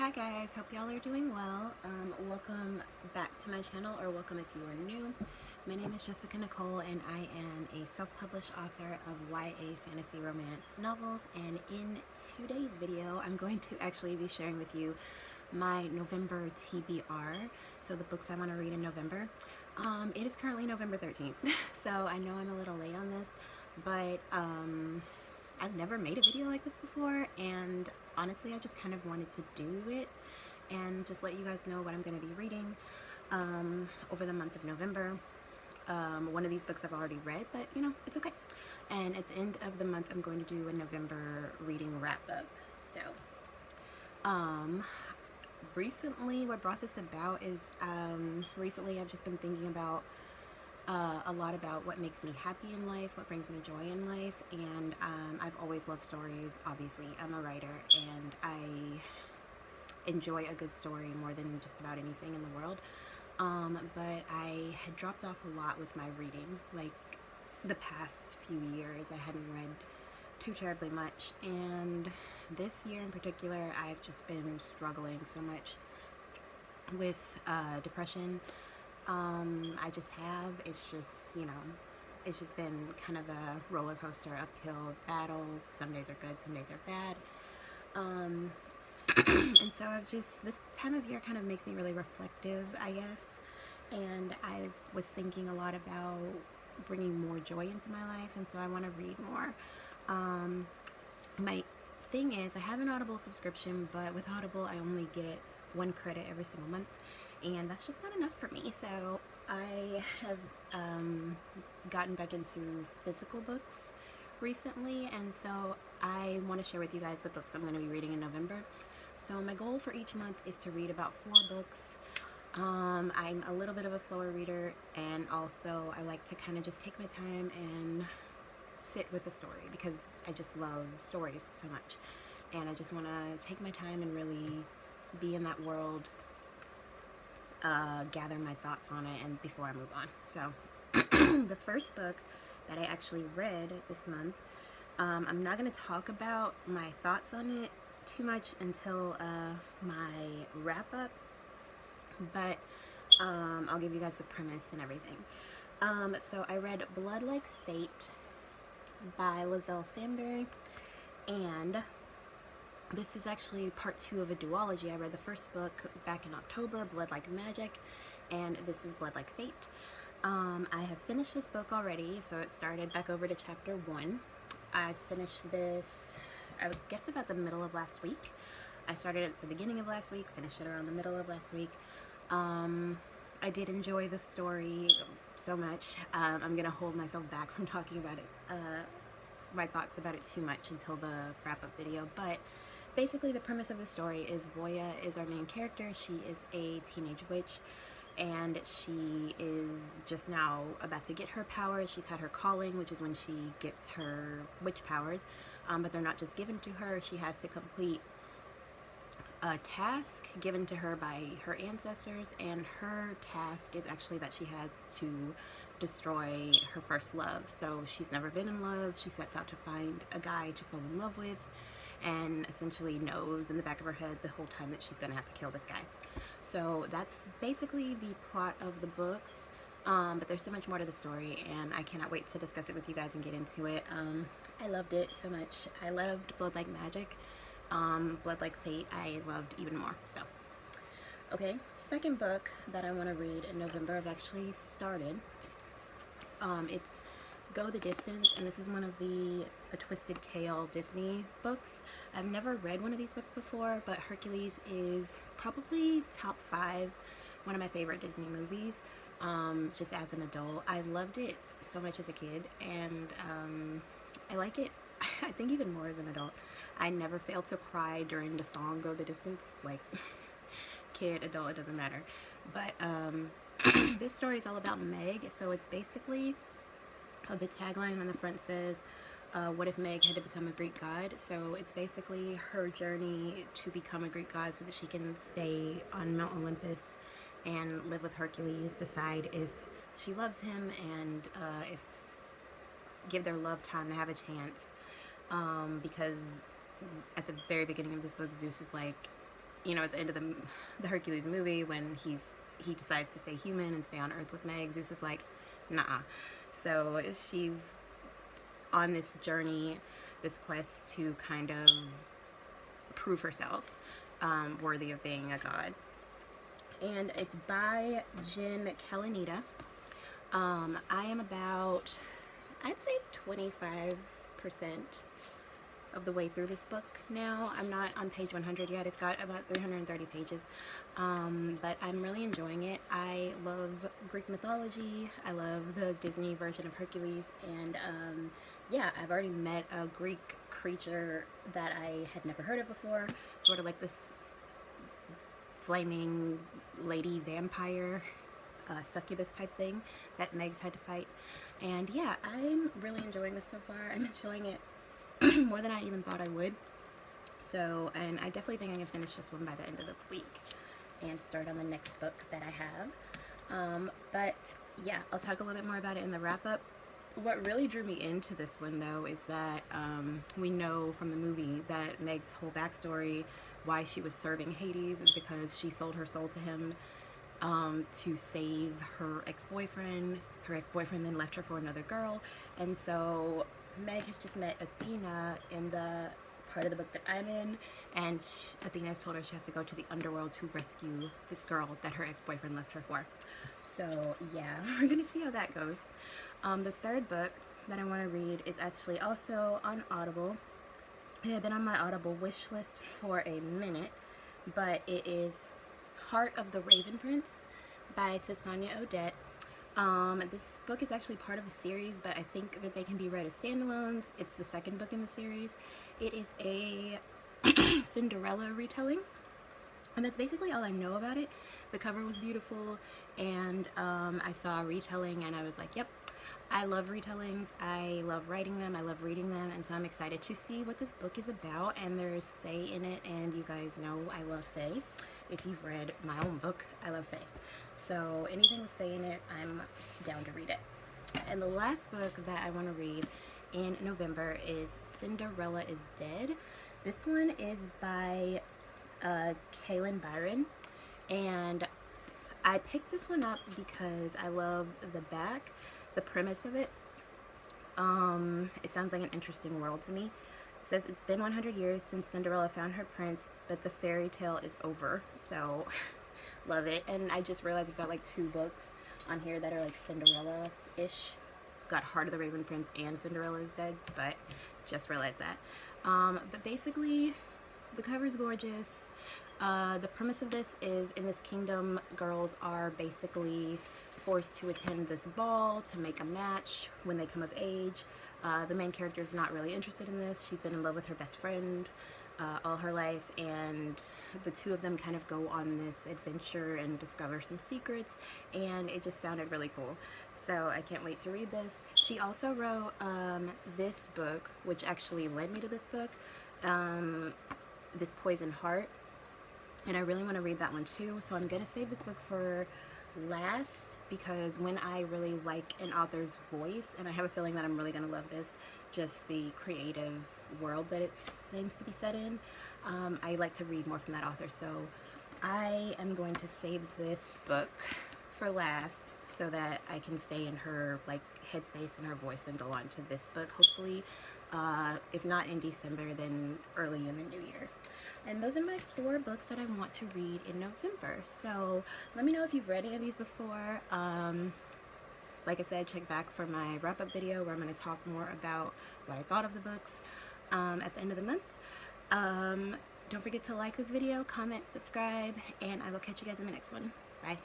Hi guys, hope y'all are doing well. Welcome back to my channel, or welcome if you are new. My name is Jessica Nicole and I am a self-published author of YA fantasy romance novels, and in today's video I'm going to actually be sharing with you my November TBR, so the books I want to read in November. It is currently November 13th, so I know I'm a little late on this, but I've never made a video like this before, and honestly I just kind of wanted to do it and just let you guys know what I'm going to be reading over the month of November. One of these books I've already read, but you know, it's okay. And at the end of the month I'm going to do a November reading wrap up. So recently what brought this about is recently I've just been thinking about a lot about what makes me happy in life, what brings me joy in life, and I've always loved stories. Obviously I'm a writer and I enjoy a good story more than just about anything in the world, but I had dropped off a lot with my reading. Like the past few years I hadn't read too terribly much, and this year in particular I've just been struggling so much with depression. I just have. It's just, you know, it's just been kind of a roller coaster, uphill battle. Some days are good, some days are bad. And so this time of year kind of makes me really reflective, I guess. And I was thinking a lot about bringing more joy into my life, and so I want to read more. My thing is, I have an Audible subscription, but with Audible I only get 1 credit every single month, and that's just not enough for me. So I have gotten back into physical books recently, and so I want to share with you guys the books I'm going to be reading in November. So my goal for each month is to read about 4 books. I'm a little bit of a slower reader, and also I like to kind of just take my time and sit with the story because I just love stories so much, and I just want to take my time and really be in that world, gather my thoughts on it, and before I move on. So the first book that I actually read this month, I'm not going to talk about my thoughts on it too much until my wrap up, but I'll give you guys the premise and everything. So I read Blood Like Fate by Lizelle Sambury, and this is actually part 2 of a duology. I read the first book back in October, Blood Like Magic, and this is Blood Like Fate. I have finished this book already, so it started back over to chapter 1. I finished this, I guess, about the middle of last week. I started at the beginning of last week, finished it around the middle of last week. I did enjoy the story so much. I'm gonna hold myself back from talking about it, my thoughts about it too much until the wrap-up video, but basically the premise of the story is Voya is our main character. She is a teenage witch, and she is just now about to get her powers. She's had her calling, which is when she gets her witch powers, but they're not just given to her. She has to complete a task given to her by her ancestors, and her task is actually that she has to destroy her first love. So she's never been in love. She sets out to find a guy to fall in love with, and essentially knows in the back of her head the whole time that she's gonna have to kill this guy. So that's basically the plot of the books, but there's so much more to the story, and I cannot wait to discuss it with you guys and get into it. I loved it so much. I loved Blood Like Magic. Blood Like Fate I loved even more. So okay, second book that I want to read in November, I've actually started. It's Go the Distance, and this is one of the A Twisted Tale Disney books. I've never read one of these books before, but Hercules is probably top 5, one of my favorite Disney movies. Just as an adult, I loved it so much as a kid, and I like it I think even more as an adult. I never failed to cry during the song Go the Distance. Like, kid, adult, it doesn't matter. But this story is all about Meg. So it's basically, the tagline on the front says, what if Meg had to become a Greek god? So it's basically her journey to become a Greek god so that she can stay on Mount Olympus and live with Hercules, decide if she loves him, and if give their love time to have a chance. Because at the very beginning of this book, Zeus is like, you know, at the end of the Hercules movie, when he decides to stay human and stay on Earth with Meg, Zeus is like, nah. So she's on this journey, this quest to kind of prove herself worthy of being a god. And it's by Jen Kalanita. I am about, I'd say 25% of the way through this book now. I'm not on page 100 yet. It's got about 330 pages. But I'm really enjoying it. I love Greek mythology. I love the Disney version of Hercules. And yeah, I've already met a Greek creature that I had never heard of before. Sort of like this flaming lady vampire succubus type thing that Meg's had to fight. And yeah, I'm really enjoying this so far. I'm enjoying it more than I even thought I would. So, and I definitely think I can finish this one by the end of the week and start on the next book that I have. But yeah, I'll talk a little bit more about it in the wrap up. What really drew me into this one though is that we know from the movie that Meg's whole backstory, why she was serving Hades, is because she sold her soul to him to save her ex-boyfriend. Her ex-boyfriend then left her for another girl, and so Meg has just met Athena in the part of the book that I'm in, and Athena has told her she has to go to the underworld to rescue this girl that her ex-boyfriend left her for. So yeah, we're gonna see how that goes. The third book that I want to read is actually also on Audible. It had been on my Audible wish list for a minute, but it is Heart of the Raven Prince by Tessania Odette. This book is actually part of a series, but I think that they can be read as standalones. It's the second book in the series. It is a Cinderella retelling, and that's basically all I know about it. The cover was beautiful, and I saw a retelling, and I was like, yep, I love retellings. I love writing them. I love reading them, and so I'm excited to see what this book is about. And there's fae in it, and you guys know I love fae. If you've read my own book, I love fae. So anything with fae in it, I'm down to read it. And the last book that I want to read in November is Cinderella is Dead. This one is by Kaylin Byron, and I picked this one up because I love the back, the premise of it. It sounds like an interesting world to me. It says it's been 100 years since Cinderella found her prince, but the fairy tale is over. So love it. And I just realized I've got like 2 books on here that are like Cinderella-ish. Got Heart of the Raven Prince and Cinderella is Dead, but just realized that. But basically, the cover's gorgeous. The premise of this is, in this kingdom, girls are basically forced to attend this ball to make a match when they come of age. The main character is not really interested in this. She's been in love with her best friend all her life, and the two of them kind of go on this adventure and discover some secrets, and it just sounded really cool. So I can't wait to read this. She also wrote this book, which actually led me to this book, This Poison Heart, and I really want to read that one too. So I'm gonna save this book for last, because when I really like an author's voice, and I have a feeling that I'm really gonna love this, just the creative world that it seems to be set in, I like to read more from that author. So I am going to save this book for last so that I can stay in her like headspace and her voice and go on to this book, hopefully, if not in December, then early in the new year. And those are my 4 books that I want to read in November. So let me know if you've read any of these before. Like I said, check back for my wrap-up video where I'm going to talk more about what I thought of the books at the end of the month. Don't forget to like this video, comment, subscribe, and I will catch you guys in the next one. Bye.